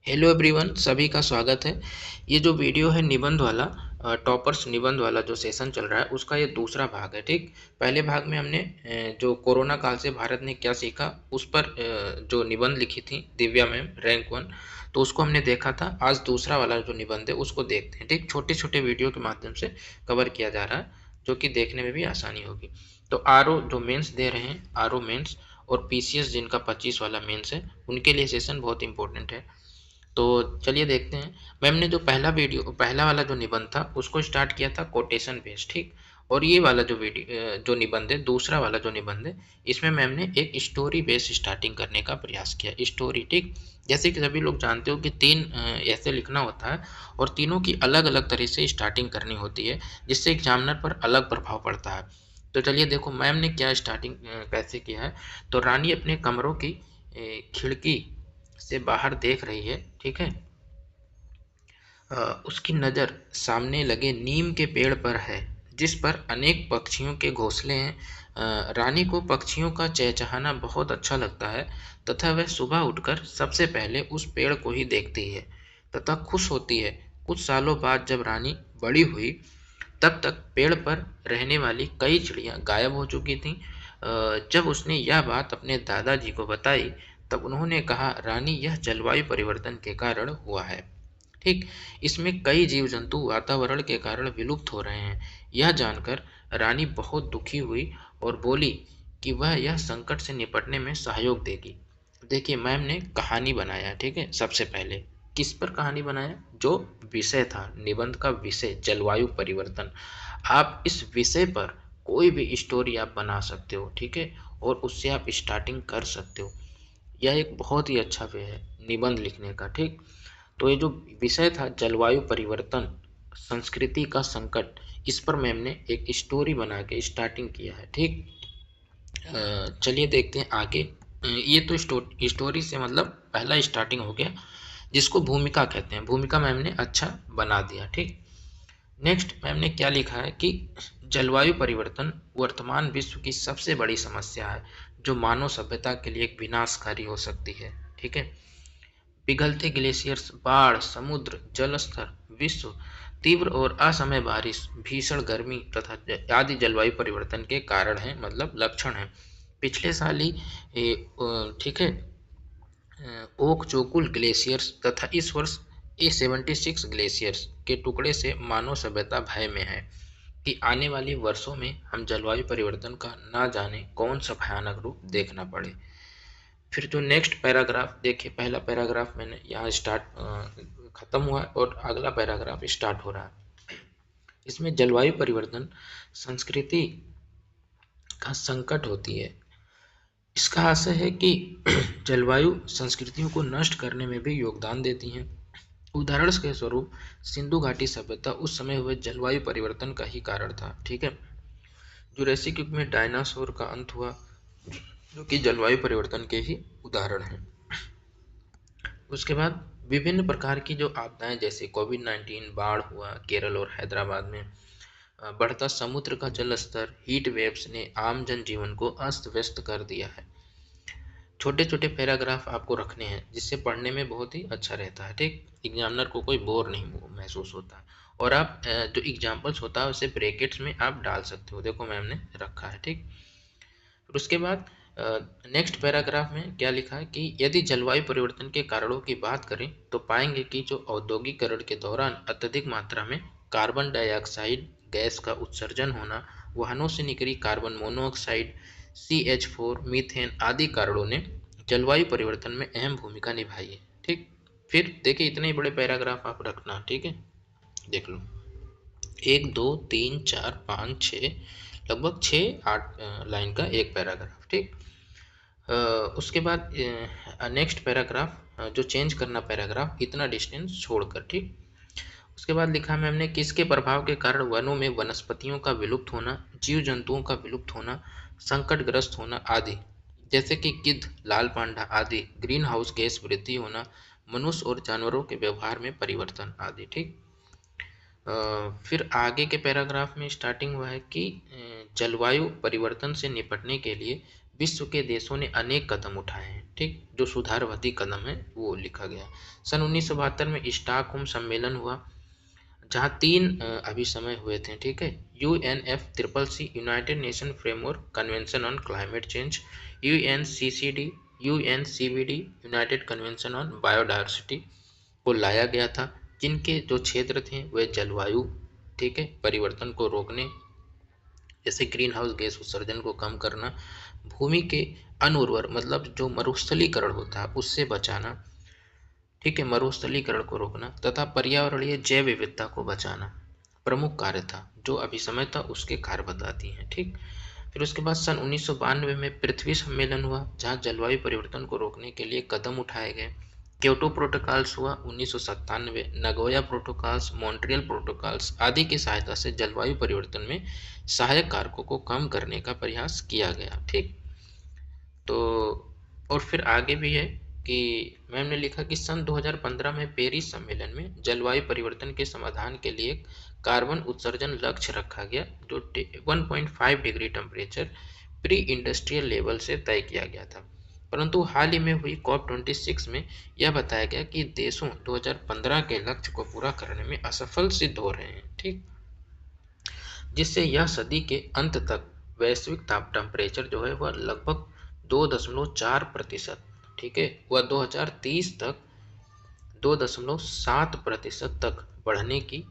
Hello everyone, सभी का स्वागत है। ये जो वीडियो है निबंध वाला, टॉपर्स निबंध वाला जो सेशन चल रहा है उसका ये दूसरा भाग है। ठीक, पहले भाग में हमने जो कोरोना काल से भारत ने क्या सीखा उस पर जो निबंध लिखी थी दिव्या मैम, रैंक वन, तो उसको हमने देखा था। आज दूसरा वाला जो निबंध है उसको देखते हैं। ठीक, छोटे छोटे वीडियो के माध्यम से कवर किया जा रहा है जो कि देखने में भी आसानी होगी। तो आरओ जो मेंस दे रहे हैं, आरओ मेंस और पीसीएस जिनका 25 वाला मेंस है, उनके लिए सेशन बहुत इंपॉर्टेंट है। तो चलिए देखते हैं। मैम ने जो पहला वाला जो निबंध था उसको स्टार्ट किया था कोटेशन बेस्ड। ठीक, और ये वाला जो जो निबंध है, दूसरा वाला जो निबंध है, इसमें मैम ने एक स्टोरी बेस्ड स्टार्टिंग करने का प्रयास किया। स्टोरी, ठीक, जैसे कि सभी लोग जानते हो कि तीन ऐसे लिखना होता है और तीनों की अलग अलग तरह से स्टार्टिंग करनी होती है जिससे एग्जामिनर पर अलग प्रभाव पड़ता है। तो चलिए देखो मैम ने क्या स्टार्टिंग कैसे किया है। तो रानी अपने कमरों की खिड़की से बाहर देख रही है। ठीक है, उसकी नज़र सामने लगे नीम के पेड़ पर है जिस पर अनेक पक्षियों के घोंसले हैं। रानी को पक्षियों का चहचहाना बहुत अच्छा लगता है तथा वह सुबह उठकर सबसे पहले उस पेड़ को ही देखती है तथा खुश होती है। कुछ सालों बाद जब रानी बड़ी हुई तब तक पेड़ पर रहने वाली कई चिड़ियाँ गायब हो चुकी थीं। जब उसने यह बात अपने दादाजी को बताई तब उन्होंने कहा, रानी, यह जलवायु परिवर्तन के कारण हुआ है। ठीक, इसमें कई जीव जंतु वातावरण के कारण विलुप्त हो रहे हैं। यह जानकर रानी बहुत दुखी हुई और बोली कि वह यह संकट से निपटने में सहयोग देगी। देखिए मैम ने कहानी बनाया। ठीक है, सबसे पहले किस पर कहानी बनाया? जो विषय था, निबंध का विषय जलवायु परिवर्तन। आप इस विषय पर कोई भी स्टोरी आप बना सकते हो। ठीक है, और उससे आप स्टार्टिंग कर सकते हो। यह एक बहुत ही अच्छा वे है निबंध लिखने का। ठीक, तो ये जो विषय था जलवायु परिवर्तन, संस्कृति का संकट, इस पर मैम ने एक स्टोरी बना के स्टार्टिंग किया है। ठीक, चलिए देखते हैं आगे। ये तो स्टोरी से मतलब पहला स्टार्टिंग हो गया जिसको भूमिका कहते हैं। भूमिका मैम ने अच्छा बना दिया। ठीक, नेक्स्ट मैम ने क्या लिखा है कि जलवायु परिवर्तन वर्तमान विश्व की सबसे बड़ी समस्या है जो मानव सभ्यता के लिए एक विनाशकारी हो सकती है। ठीक है, पिघलते ग्लेशियर्स, बाढ़, समुद्र जल स्तर, विश्व तीव्र और असमय बारिश, भीषण गर्मी तथा आदि जलवायु परिवर्तन के कारण हैं, मतलब लक्षण हैं। पिछले साल ही ठीक है, ओक चोकुल ग्लेशियर्स तथा इस वर्ष A76 ग्लेशियर्स के टुकड़े से मानव सभ्यता भय में है कि आने वाले वर्षों में हम जलवायु परिवर्तन का ना जाने कौन सा भयानक रूप देखना पड़े। फिर जो नेक्स्ट पैराग्राफ देखिए, पहला पैराग्राफ मैंने यहाँ खत्म हुआ है और अगला पैराग्राफ स्टार्ट हो रहा है। इसमें जलवायु परिवर्तन संस्कृति का संकट होती है। इसका आशय है कि जलवायु संस्कृतियों को नष्ट करने में भी योगदान देती हैं। उदाहरण के स्वरूप सिंधु घाटी सभ्यता उस समय हुए जलवायु परिवर्तन का ही कारण था। ठीक है, जुरासिक युग में डायनासोर का अंत हुआ जो कि जलवायु परिवर्तन के ही उदाहरण है। उसके बाद विभिन्न प्रकार की जो आपदाएं जैसे कोविड-19, बाढ़ हुआ केरल और हैदराबाद में, बढ़ता समुद्र का जल स्तर, हीट वेव्स ने आम जनजीवन को अस्त व्यस्त कर दिया है। छोटे छोटे पैराग्राफ आपको रखने हैं जिससे पढ़ने में बहुत ही अच्छा रहता है। ठीक, एग्जामिनर को कोई बोर नहीं महसूस होता। और आप जो एग्जाम्पल्स होता है उसे ब्रैकेट्स में आप डाल सकते हो। देखो मैम ने रखा है। ठीक, फिर उसके बाद नेक्स्ट पैराग्राफ में क्या लिखा है कि यदि जलवायु परिवर्तन के कारणों की बात करें तो पाएंगे कि जो औद्योगिकरण के दौरान अत्यधिक मात्रा में कार्बन डाइऑक्साइड गैस का उत्सर्जन होना, वाहनों से निकली कार्बन मोनोऑक्साइड, CH4, मीथेन आदि कारणों ने जलवायु परिवर्तन में अहम भूमिका निभाई है। ठीक, फिर देखिए इतने ही बड़े पैराग्राफ आप रखना। ठीक है, देख लो, 1 2 3 4 5 6, लगभग 6 8 लाइन का एक पैराग्राफ। ठीक, उसके बाद नेक्स्ट पैराग्राफ जो चेंज करना पैराग्राफ इतना डिस्टेंस छोड़कर। ठीक, उसके बाद लिखा है हमने कि इसके प्रभाव के कारण वनों में वनस्पतियों का विलुप्त होना, जीव जंतुओं का विलुप्त होना, संकटग्रस्त होना आदि, जैसे कि गिद्ध, लाल पांडा आदि, ग्रीन हाउस गैस वृद्धि होना, मनुष्य और जानवरों के व्यवहार में परिवर्तन आदि। ठीक, फिर आगे के पैराग्राफ में स्टार्टिंग हुआ है कि जलवायु परिवर्तन से निपटने के लिए विश्व के देशों ने अनेक कदम उठाए हैं, ठीक, जो सुधारवादी कदम है वो लिखा गया। सन 1972 में स्टॉकहोम सम्मेलन हुआ, जहाँ 3 अभिसमय हुए थे, ठीक है। UNFCCC United nation framework convention on climate change, UNCCD UNCBD United convention on biodiversity को लाया गया था, जिनके जो क्षेत्र थे वे जलवायु, ठीक है, परिवर्तन को रोकने, जैसे ग्रीन हाउस गैस उत्सर्जन को कम करना, भूमि के अनुर्वर मतलब जो मरुस्थलीकरण होता है उससे बचाना, ठीक है, मरुस्थलीकरण को रोकना तथा पर्यावरणीय जैव विविधता को बचाना प्रमुख कार्य था। जो अभी समय था उसके कार्य बताती हैं, ठीक। फिर उसके बाद सन 1992 में पृथ्वी सम्मेलन हुआ, जहाँ जलवायु परिवर्तन को रोकने के लिए कदम उठाए गए। क्योटो प्रोटोकॉल्स हुआ 1997, नगोया प्रोटोकॉल्स, मॉन्ट्रियल प्रोटोकॉल्स आदि की सहायता से जलवायु परिवर्तन में सहायक कारकों को कम करने का प्रयास किया गया, ठीक। तो और फिर आगे भी है कि मैम ने लिखा कि सन 2015 में पेरिस सम्मेलन में जलवायु परिवर्तन के समाधान के लिए कार्बन उत्सर्जन लक्ष्य रखा गया, जो 1.5 degree temperature pre industrial level से तय किया गया था। परंतु हाल ही में हुई COP26 में यह बताया गया कि देशों 2015 के लक्ष्य को पूरा करने में असफल सिद्ध हो रहे हैं, ठीक, जिससे यह सदी के अंत तक वैश्विक ताप टेम्परेचर जो है वह लगभग 2.4%, ठीक है, वह 2030 तक 2.7% तक बढ़ने की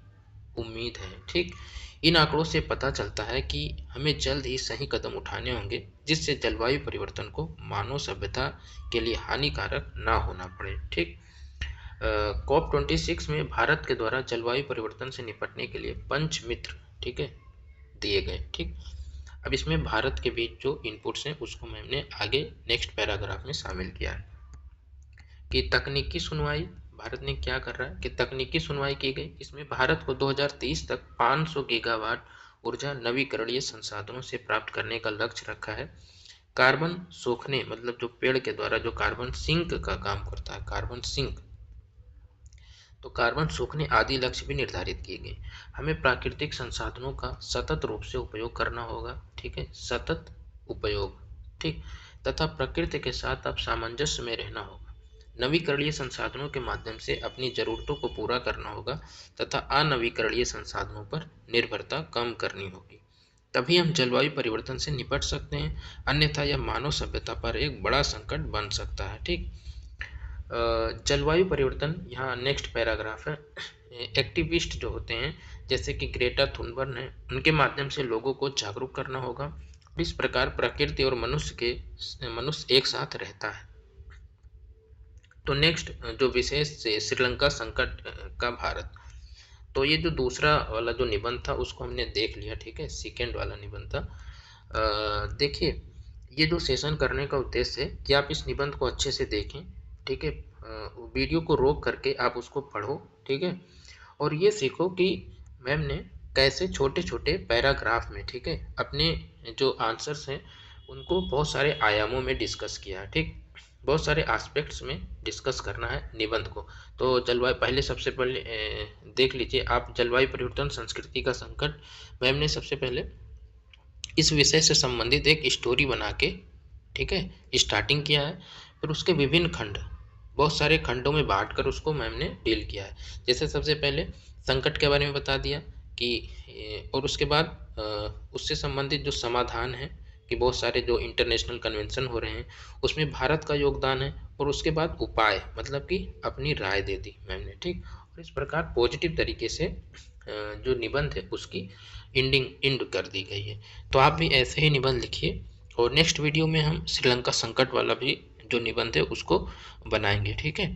उम्मीद है, ठीक। इन आंकड़ों से पता चलता है कि हमें जल्द ही सही कदम उठाने होंगे, जिससे जलवायु परिवर्तन को मानव सभ्यता के लिए हानिकारक ना होना पड़े, ठीक। COP26 में भारत के द्वारा जलवायु परिवर्तन से निपटने के लिए पंच मित्र, ठीक है, दिए गए, ठीक। अब इसमें भारत के बीच जो इनपुट्स हैं उसको मैंने आगे नेक्स्ट पैराग्राफ में शामिल किया है कि तकनीकी सुनवाई भारत ने क्या कर रहा है कि तकनीकी सुनवाई की गई। इसमें भारत को 2030 तक 500 गीगावाट ऊर्जा नवीकरणीय संसाधनों से प्राप्त करने का लक्ष्य रखा है। कार्बन सोखने मतलब जो पेड़ के द्वारा जो कार्बन सिंक का काम करता है, कार्बन सिंक, तो कार्बन सोखने आदि लक्ष्य भी निर्धारित किए गए। हमें प्राकृतिक संसाधनों का सतत रूप से उपयोग करना होगा, ठीक है, सतत उपयोग, ठीक, तथा प्रकृति के साथ अब सामंजस्य में रहना होगा। नवीकरणीय संसाधनों के माध्यम से अपनी जरूरतों को पूरा करना होगा तथा अनवीकरणीय संसाधनों पर निर्भरता कम करनी होगी। तभी हम जलवायु परिवर्तन से निपट सकते हैं, अन्यथा यह मानव सभ्यता पर एक बड़ा संकट बन सकता है, ठीक। जलवायु परिवर्तन, यहाँ नेक्स्ट पैराग्राफ है। एक्टिविस्ट जो होते हैं जैसे कि ग्रेटा थुनबर्ग है, उनके माध्यम से लोगों को जागरूक करना होगा। इस प्रकार प्रकृति और मनुष्य एक साथ रहता है। तो नेक्स्ट जो विशेष से श्रीलंका संकट का भारत, तो ये जो दूसरा वाला जो निबंध था उसको हमने देख लिया, ठीक है, सेकेंड वाला निबंध था। देखिए ये जो सेशन करने का उद्देश्य है कि आप इस निबंध को अच्छे से देखें, ठीक है, वीडियो को रोक करके आप उसको पढ़ो, ठीक है, और ये सीखो कि मैम ने कैसे छोटे छोटे पैराग्राफ में, ठीक है, अपने जो आंसर्स हैं उनको बहुत सारे आयामों में डिस्कस किया है, ठीक, बहुत सारे एस्पेक्ट्स में डिस्कस करना है निबंध को। तो जलवायु पहले सबसे पहले देख लीजिए आप, जलवायु परिवर्तन संस्कृति का संकट, मैम ने सबसे पहले इस विषय से संबंधित एक स्टोरी बना के, ठीक है, स्टार्टिंग किया है। फिर उसके विभिन्न खंड, बहुत सारे खंडों में बांटकर उसको मैम ने डील किया है। जैसे सबसे पहले संकट के बारे में बता दिया कि और उसके बाद उससे संबंधित जो समाधान है कि बहुत सारे जो इंटरनेशनल कन्वेंशन हो रहे हैं उसमें भारत का योगदान है, और उसके बाद उपाय मतलब कि अपनी राय दे दी मैम ने, ठीक। और इस प्रकार पॉजिटिव तरीके से जो निबंध है उसकी एंड कर दी गई है। तो आप भी ऐसे ही निबंध लिखिए, और नेक्स्ट वीडियो में हम श्रीलंका संकट वाला भी जो निबंध है उसको बनाएंगे, ठीक है।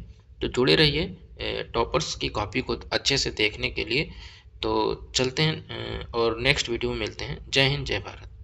तो जुड़े रहिए टॉपर्स की कॉपी को अच्छे से देखने के लिए। तो चलते हैं और नेक्स्ट वीडियो में मिलते हैं। जय हिंद, जय भारत।